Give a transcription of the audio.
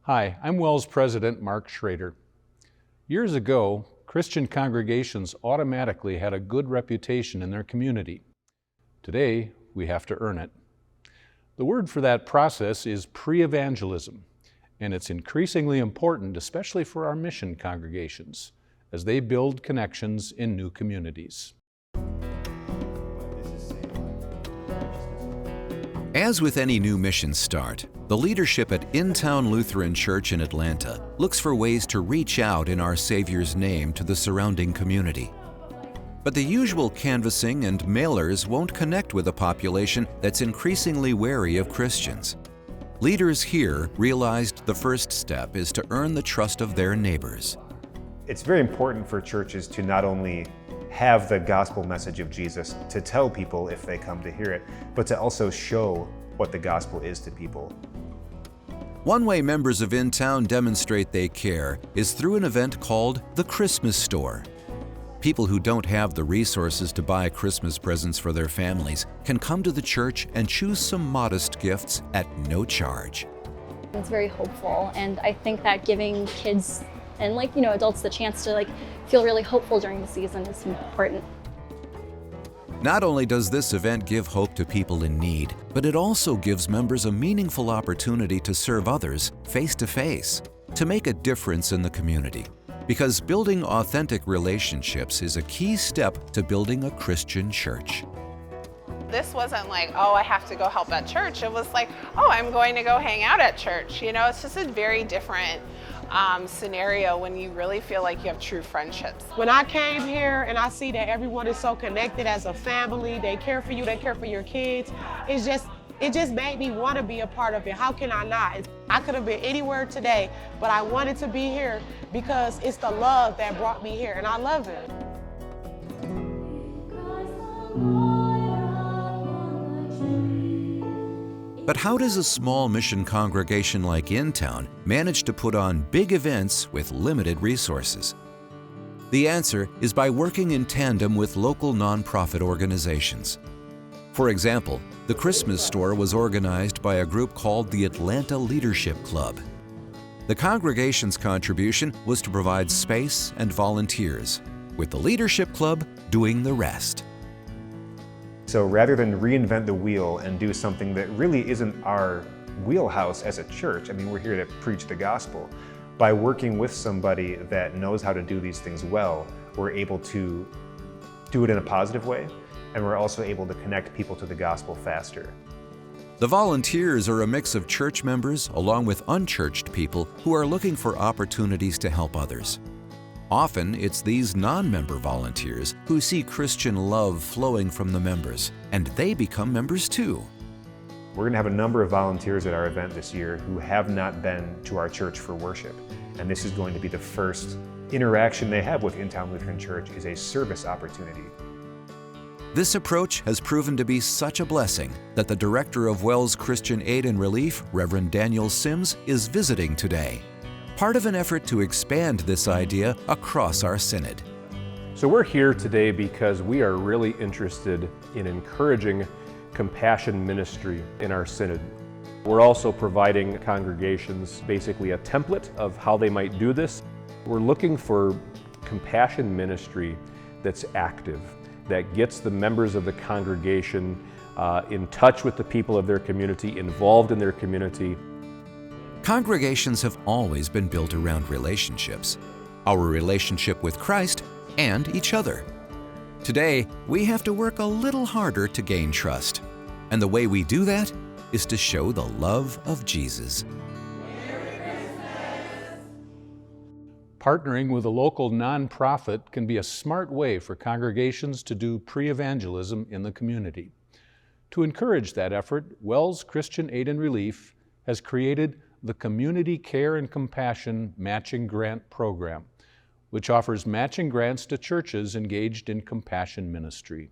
Hi, I'm WELS President Mark Schrader. Years ago, Christian congregations automatically had a good reputation in their community. Today, we have to earn it. The word for that process is pre-evangelism, and it's increasingly important, especially for our mission congregations, as they build connections in new communities. As with any new mission start, the leadership at Intown Lutheran Church in Atlanta looks for ways to reach out in our Savior's name to the surrounding community. But the usual canvassing and mailers won't connect with a population that's increasingly wary of Christians. Leaders here realized the first step is to earn the trust of their neighbors. It's very important for churches to not only have the gospel message of Jesus to tell people if they come to hear it, but to also show what the gospel is to people. One way members of Intown demonstrate they care is through an event called the Christmas Store. People who don't have the resources to buy Christmas presents for their families can come to the church and choose some modest gifts at no charge. It's very hopeful, and I think that giving kids and adults the chance to feel really hopeful during the season is important. Not only does this event give hope to people in need, but it also gives members a meaningful opportunity to serve others face to face, to make a difference in the community. Because building authentic relationships is a key step to building a Christian church. This wasn't like, oh, I have to go help at church. It was like, oh, I'm going to go hang out at church. It's just a very different scenario when you really feel like you have true friendships. When I came here and I see that everyone is so connected as a family, they care for you, they care for your kids, it just made me want to be a part of it. How can I not? I could have been anywhere today, but I wanted to be here because it's the love that brought me here, and I love it. But how does a small mission congregation like Intown manage to put on big events with limited resources? The answer is by working in tandem with local nonprofit organizations. For example, the Christmas Store was organized by a group called the Atlanta Leadership Club. The congregation's contribution was to provide space and volunteers, with the Leadership Club doing the rest. So rather than reinvent the wheel and do something that really isn't our wheelhouse as a church, we're here to preach the gospel. By working with somebody that knows how to do these things well, we're able to do it in a positive way, and we're also able to connect people to the gospel faster. The volunteers are a mix of church members along with unchurched people who are looking for opportunities to help others. Often, it's these non-member volunteers who see Christian love flowing from the members, and they become members too. We're going to have a number of volunteers at our event this year who have not been to our church for worship, and this is going to be the first interaction they have with Intown Lutheran Church is a service opportunity. This approach has proven to be such a blessing that the director of WELS Christian Aid and Relief, Reverend Daniel Sims, is visiting today, part of an effort to expand this idea across our synod. So we're here today because we are really interested in encouraging compassion ministry in our synod. We're also providing congregations basically a template of how they might do this. We're looking for compassion ministry that's active, that gets the members of the congregation in touch with the people of their community, involved in their community. Congregations have always been built around relationships, our relationship with Christ and each other. Today, we have to work a little harder to gain trust, and the way we do that is to show the love of Jesus. Partnering with a local nonprofit can be a smart way for congregations to do pre-evangelism in the community. To encourage that effort, WELS Christian Aid and Relief has created the Community Care and Compassion Matching Grant Program, which offers matching grants to churches engaged in compassion ministry.